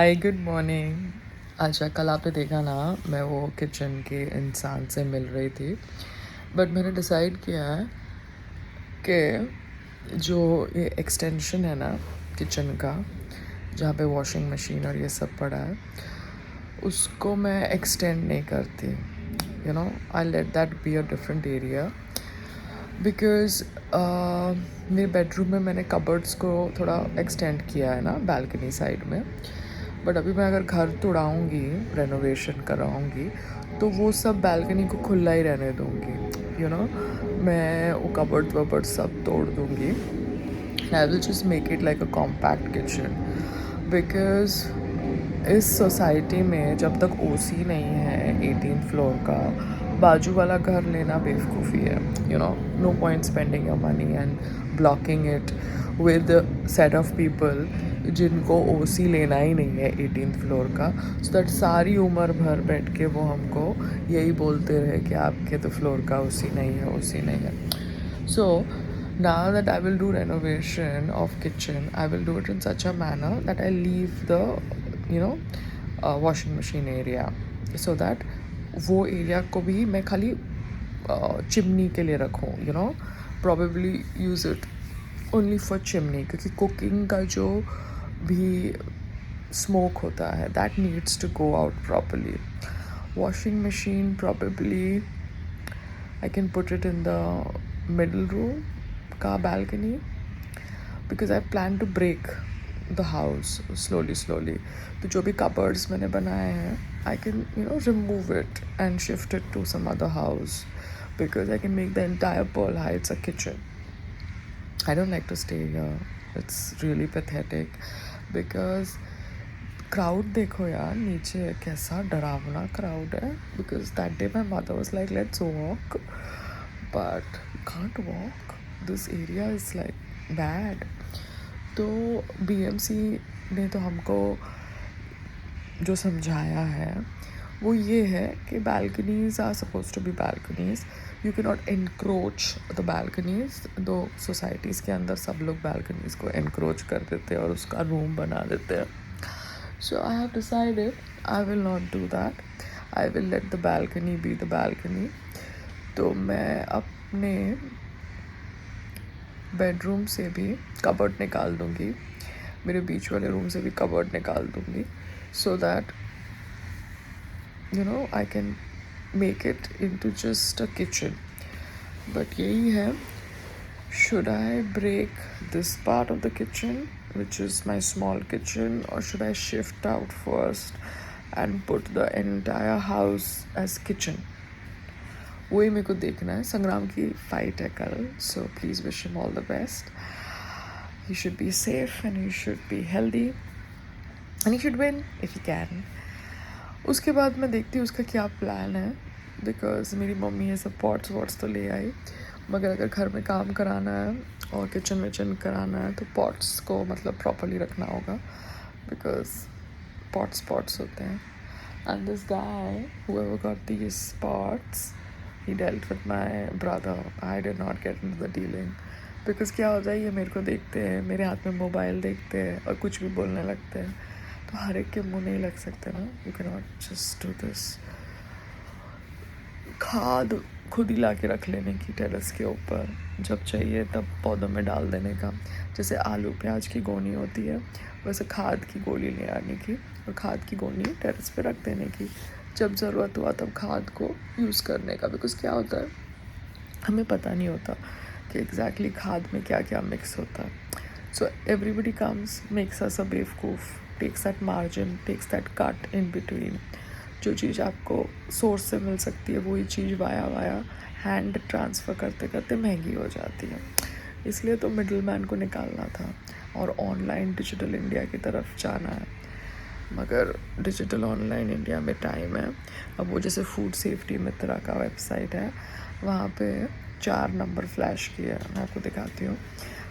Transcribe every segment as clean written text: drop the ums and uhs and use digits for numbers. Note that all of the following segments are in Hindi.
Hi good morning. अच्छा, कल आपने देखा ना, मैं वो किचन के इंसान से मिल रही थी। बट मैंने डिसाइड किया है कि जो ये एक्सटेंशन है ना किचन का, जहाँ पे वॉशिंग मशीन और ये सब पड़ा है, उसको मैं एक्सटेंड नहीं करती। I let that be a different area. Because मेरे बेडरूम में मैंने कबर्ड्स को थोड़ा एक्सटेंड किया है ना बालकनी साइड में। बट अभी मैं अगर घर तोड़ाऊँगी, रेनोवेशन कराऊँगी, तो वो सब बालकनी को खुला ही रहने दूँगी। मैं वो कबर्ड वबर्ड सब तोड़ दूँगी। I will just make it like a compact kitchen. Because इस सोसाइटी में जब तक ओसी नहीं है 18th फ्लोर का, बाजू वाला घर लेना बेवकूफ़ी है। No point spending your money and blocking it with set of people जिनको ओसी लेना ही नहीं है 18th फ्लोर का, सो दैट सारी उम्र भर बैठ के वो हमको यही बोलते रहे कि आपके तो फ्लोर का ओसी नहीं है, ओसी नहीं है। So now that I will do renovation of kitchen, I will do it in such a manner that I leave the washing machine area, so that वो एरिया को भी मैं खाली चिमनी के लिए रखूँ। Probably use it only for chimney, क्योंकि कुकिंग का जो भी स्मोक होता है that needs to go out properly. Washing machine probably I can put it in the middle room का balcony, because I plan to break the house slowly. तो जो भी cupboards मैंने बनाए हैं, I can remove it and shift it to some other house, because I can make the entire Pearl Heights a kitchen. I don't like to stay here. It's really pathetic because crowd देखो यार नीचे, कैसा डरावना क्राउड है. Because that day my mother was like let's walk, but can't walk, this area is like bad. तो BMC ने तो हमको जो समझाया है वो ये है कि balconies are supposed to be balconies. You cannot encroach the balconies. दो सोसाइटीज़ के अंदर सब लोग balconies को encroach कर देते हैं और उसका रूम बना देते हैं. So I have decided I will not do that. I will let the balcony be the balcony. तो मैं अपने बेडरूम से भी कबर्ड निकाल दूँगी, मेरे बीच वाले रूम से भी कबर्ड निकाल दूँगी, so that I can make it into just a kitchen. But यही है, should I break this part of the kitchen, which is my small kitchen, or should I shift out first and put the entire house as kitchen? वही मेरे को देखना है. संग्राम की फाइट है कल, so please wish him all the best. He should be safe and he should be healthy and he should win if he can. उसके बाद मैं देखती हूँ उसका क्या प्लान है, बिकॉज मेरी मम्मी ये सब पॉट्स वॉट्स तो ले आई, मगर अगर घर में काम कराना है और किचन विचन कराना है तो पॉट्स को मतलब प्रॉपरली रखना होगा, बिकॉज पॉट्स होते हैं. And this guy whoever got these pots, he dealt with my brother. I did not get into the dealing, because क्या होता है, ये मेरे को देखते हैं, मेरे हाथ में मोबाइल देखते हैं और कुछ भी बोलने लगते हैं, तो हर एक के मुंह नहीं लग सकते ना. You can not just do this. खाद खुद ही ला के रख लेने की टेरेस के ऊपर, जब चाहिए तब पौधों में डाल देने का. जैसे आलू प्याज की गोनी होती है, वैसे खाद की गोली ले आने की और खाद की गोनी टेरेस पे रख देने की. जब ज़रूरत हुआ तब खाद को यूज़ करने का. बिकॉज क्या होता है, हमें पता नहीं होता कि एग्जैक्टली खाद में क्या क्या मिक्स होता है. So everybody comes, makes us a बेवकूफ़, takes that margin, takes that cut in between. जो चीज़ आपको सोर्स से मिल सकती है वही चीज़ वाया हैंड ट्रांसफ़र करते करते महंगी हो जाती है. इसलिए तो मिडल मैन को निकालना था और ऑनलाइन डिजिटल इंडिया की तरफ जाना है. मगर डिजिटल ऑनलाइन इंडिया में टाइम है. अब वो जैसे फूड सेफ्टी मित्रा का वेबसाइट है, वहाँ पे 4 नंबर फ्लैश किया, मैं आपको दिखाती हूँ.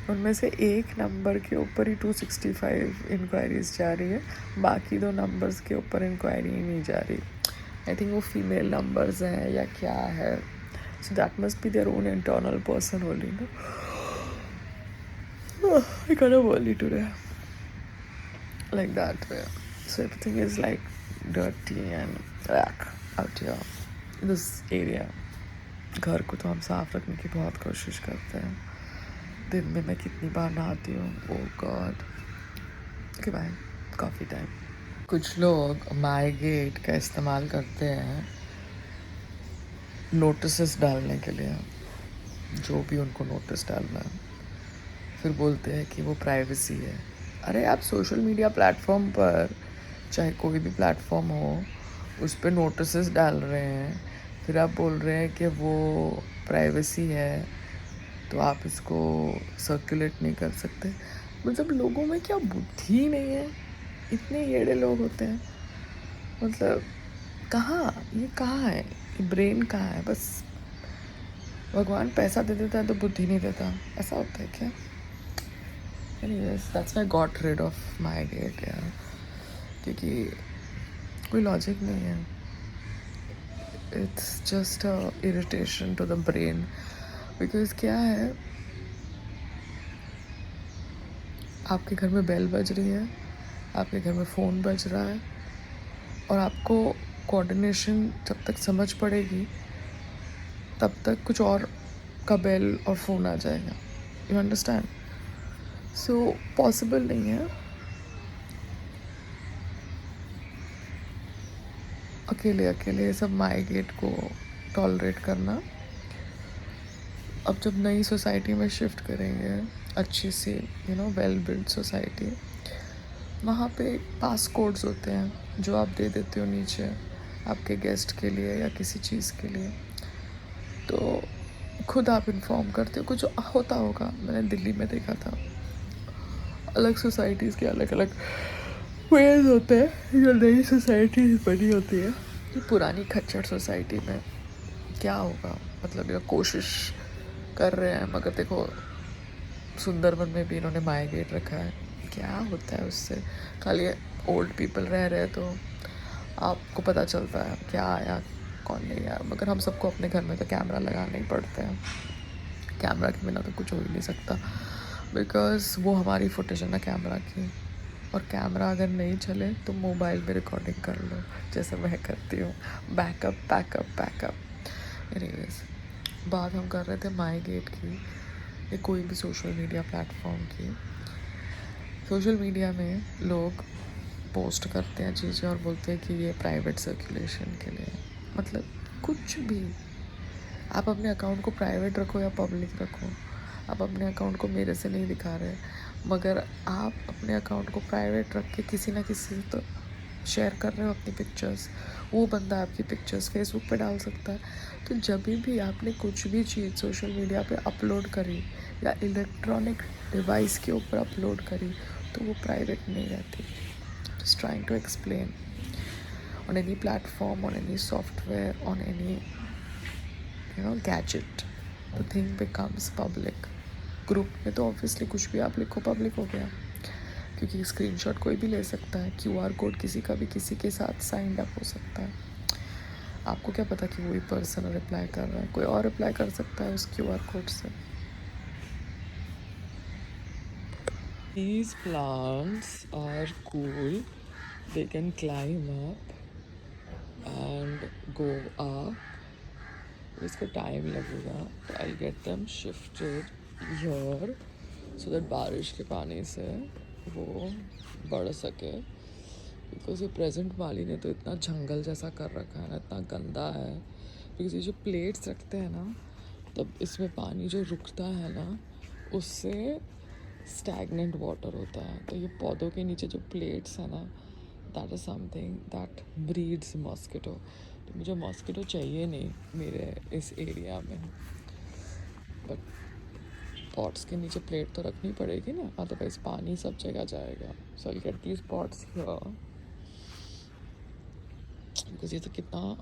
उनमें से एक नंबर के ऊपर ही 265 इंक्वायरीज़ जा रही है, बाकी 2 नंबर्स के ऊपर इंक्वायरी ही नहीं जा रही. आई थिंक वो फीमेल नंबर्स हैं या क्या है. So that must be their own internal person only. I got a volley today, like that way. So everything is like dirty and out here in this area. घर को तो हम साफ रखने की बहुत कोशिश करते हैं. दिन में मैं कितनी बार नहाती हूँ. Oh God. Okay, bye. Coffee time. कुछ लोग माई गेट का इस्तेमाल करते हैं नोटिस डालने के लिए, जो भी उनको नोटिस डालना है. फिर बोलते हैं कि वो प्राइवेसी है. अरे आप सोशल मीडिया प्लेटफॉर्म पर, चाहे कोई भी प्लेटफॉर्म हो, उस पर नोटिस डाल रहे हैं, फिर आप बोल रहे हैं कि वो प्राइवेसी है, तो आप इसको सर्कुलेट नहीं कर सकते. मतलब लोगों में क्या बुद्धि नहीं है? इतने येड़े लोग होते हैं. मतलब कहाँ है ये ब्रेन कहाँ है? बस भगवान पैसा दे देता है तो बुद्धि नहीं देता, ऐसा होता है क्या? Anyways, that's why I got rid of my gate यार, क्योंकि कोई लॉजिक नहीं है. It's just a irritation to the brain. Because क्या है, आपके घर में बेल बज रही है, आपके घर में फ़ोन बज रहा है, और आपको कोऑर्डिनेशन जब तक समझ पड़ेगी तब तक कुछ और का बेल और फ़ोन आ जाएगा. You understand? सो पॉसिबल नहीं है अकेले सब माई गेट को टॉलरेट करना. अब जब नई सोसाइटी में शिफ्ट करेंगे, अच्छी सी वेल बिल्ड सोसाइटी, वहाँ पे पास कोड्स होते हैं जो आप दे देते हो नीचे आपके गेस्ट के लिए या किसी चीज़ के लिए. तो खुद आप इन्फॉर्म करते हो. कुछ होता होगा, मैंने दिल्ली में देखा था. अलग सोसाइटीज़ के अलग अलग वेज होते हैं. जो नई सोसाइटीज़ बनी होती है, ये पुरानी खच्चर सोसाइटी में क्या होगा? मतलब ये कोशिश कर रहे हैं, मगर देखो सुंदरबन में भी इन्होंने माई गेट रखा है. क्या होता है उससे? खाली ओल्ड पीपल रह रहे तो आपको पता चलता है क्या आया कौन नहीं आया. मगर हम सबको अपने घर में तो कैमरा लगाने ही पड़ते हैं. कैमरा के बिना तो कुछ हो ही नहीं सकता, बिकॉज वो हमारी फुटेज है ना कैमरा की. और कैमरा अगर नहीं चले तो मोबाइल में रिकॉर्डिंग कर लो, जैसे मैं करती हूँ. बैकअप. एनीवेज, बात हम कर रहे थे माई गेट की या कोई भी सोशल मीडिया प्लेटफॉर्म की. सोशल मीडिया में लोग पोस्ट करते हैं चीज़ें और बोलते हैं कि ये प्राइवेट सर्कुलेशन के लिए. मतलब कुछ भी. आप अपने अकाउंट को प्राइवेट रखो या पब्लिक रखो, आप अपने अकाउंट को मेरे से नहीं दिखा रहे, मगर आप अपने अकाउंट को प्राइवेट रख के किसी ना किसी से तो शेयर कर रहे हो अपनी पिक्चर्स. वो बंदा आपकी पिक्चर्स फेसबुक पे डाल सकता है. तो जब भी आपने कुछ भी चीज़ सोशल मीडिया पे अपलोड करी या इलेक्ट्रॉनिक डिवाइस के ऊपर अपलोड करी, तो वो प्राइवेट नहीं रहती. Just trying to explain. On any platform, on any software, on any gadget, the thing becomes public. Group में तो ऑब्वियसली कुछ भी आप लिखो पब्लिक हो गया, क्योंकि स्क्रीनशॉट कोई भी ले सकता है. QR कोड किसी का भी किसी के साथ साइंड अप हो सकता है. आपको क्या पता कि वही पर्सन रिप्लाई कर रहा है? कोई और रिप्लाई कर सकता है उस QR कोड से. These plants are cool. They can climb up and go up. इसका टाइम लगेगा, तो I get them shifted here so that बारिश के पानी से वो बढ़ सके. बिकॉज ये प्रेजेंट माली ने तो इतना जंगल जैसा कर रखा है ना, इतना गंदा है. बिकॉज ये जो प्लेट्स रखते हैं ना, तब इसमें पानी जो रुकता है ना, उससे स्टैगनेंट वाटर होता है. तो ये पौधों के नीचे जो प्लेट्स है ना, that is something that breeds mosquito. तो मुझे मॉस्किटो चाहिए नहीं मेरे इस एरिया में, बट पॉट्स के नीचे प्लेट तो रखनी पड़ेगी ना, अदरवाइज पानी सब जगह जाएगा. So I get these pots here, because ये तो कितना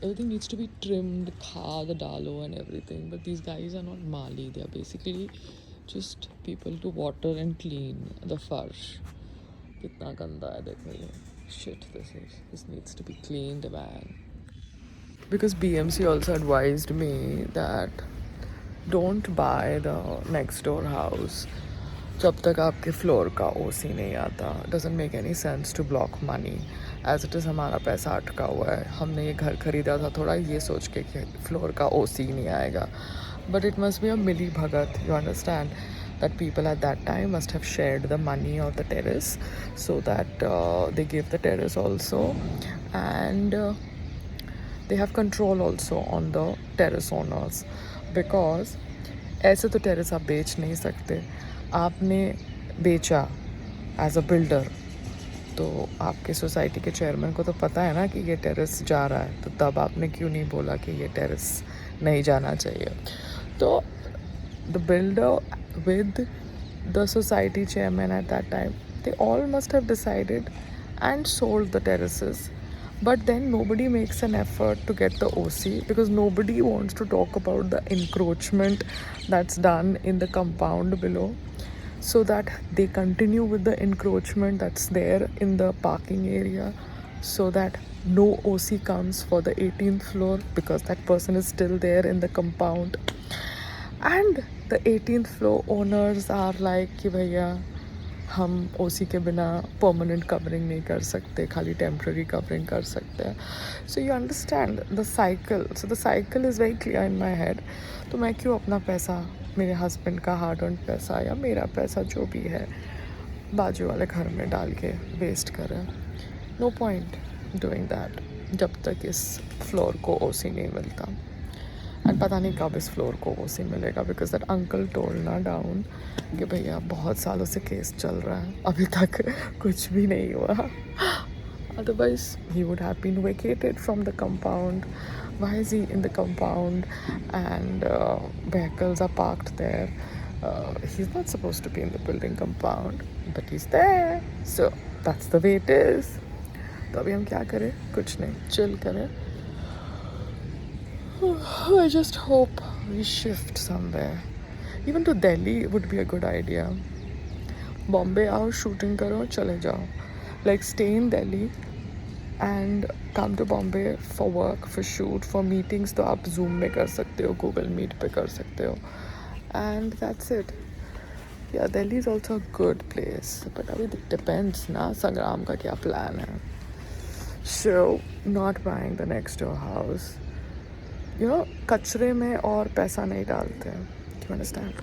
everything needs to be trimmed, खाद डालो and everything, but these guys are not Mali. They are basically just people to water and clean the farsh. कितना गंदा है देखो ये. Shit, this needs to be cleaned, man. Because BMC also advised me that don't buy the next door house जब तक आपके फ्लोर का ओसी नहीं आता, doesn't make any sense to block money as it is. हमारा पैसा अटका हुआ है, हमने ये घर खरीदा था थोड़ा ये सोच के कि फ्लोर का ओसी नहीं आएगा, but it must be a मिली भगत, you understand, that people at that time must have shared the money of the terrace so that they give the terrace also, and they have control also on the terrace owners, because ऐसे तो टेरेस आप बेच नहीं सकते। आपने बेचा एज अ बिल्डर, तो आपके सोसाइटी के चेयरमैन को तो पता है ना कि ये टेरेस जा रहा है, तो तब आपने क्यों नहीं बोला कि ये टेरेस नहीं जाना चाहिए। तो the builder with the society chairman at that time, they all must have decided and sold the terraces, but then nobody makes an effort to get the OC because nobody wants to talk about the encroachment that's done in the compound below, so that they continue with the encroachment that's there in the parking area, so that no OC comes for the 18th floor because that person is still there in the compound. And the 18th floor owners are like कि भैया हम ओसी के बिना परमानेंट कवरिंग नहीं कर सकते, खाली टेम्प्रेरी कवरिंग कर सकते हैं। So you understand the cycle, so the cycle is very clear in my head. तो मैं क्यों अपना पैसा, मेरे हस्बैंड का हार्ड अर्न पैसा या मेरा पैसा जो भी है, बाजू वाले घर में डाल के वेस्ट करें? नो पॉइंट डूइंग दैट जब तक इस फ्लोर को ओसी नहीं मिलता। एंड पता नहीं कब इस फ्लोर को ओसी मिलेगा, बिकॉज दैट अंकल टोल्ड ना डाउन कि भैया बहुत सालों से केस चल रहा है, अभी तक कुछ भी नहीं हुआ, otherwise he would have been vacated from the compound. Why is he in the compound and vehicles are parked there? He's not supposed to be in the building compound, but he's there, so that's the way it is. तो अभी हम क्या करें? कुछ नहीं, चिल करें। I just hope we shift somewhere. Even to Delhi would be a good idea. Bombay आओ, shooting करो, चले जाओ. Like stay in Delhi and come to Bombay for work, for shoot, for meetings तो आप Zoom में कर सकते हो, Google Meet पे कर सकते हो. And that's it. Yeah, Delhi is also a good place. But अभी it depends ना, संग्राम का क्या plan है. So, not buying the next door house. You know, कचरे में और पैसा नहीं डालते हैं. Do you understand?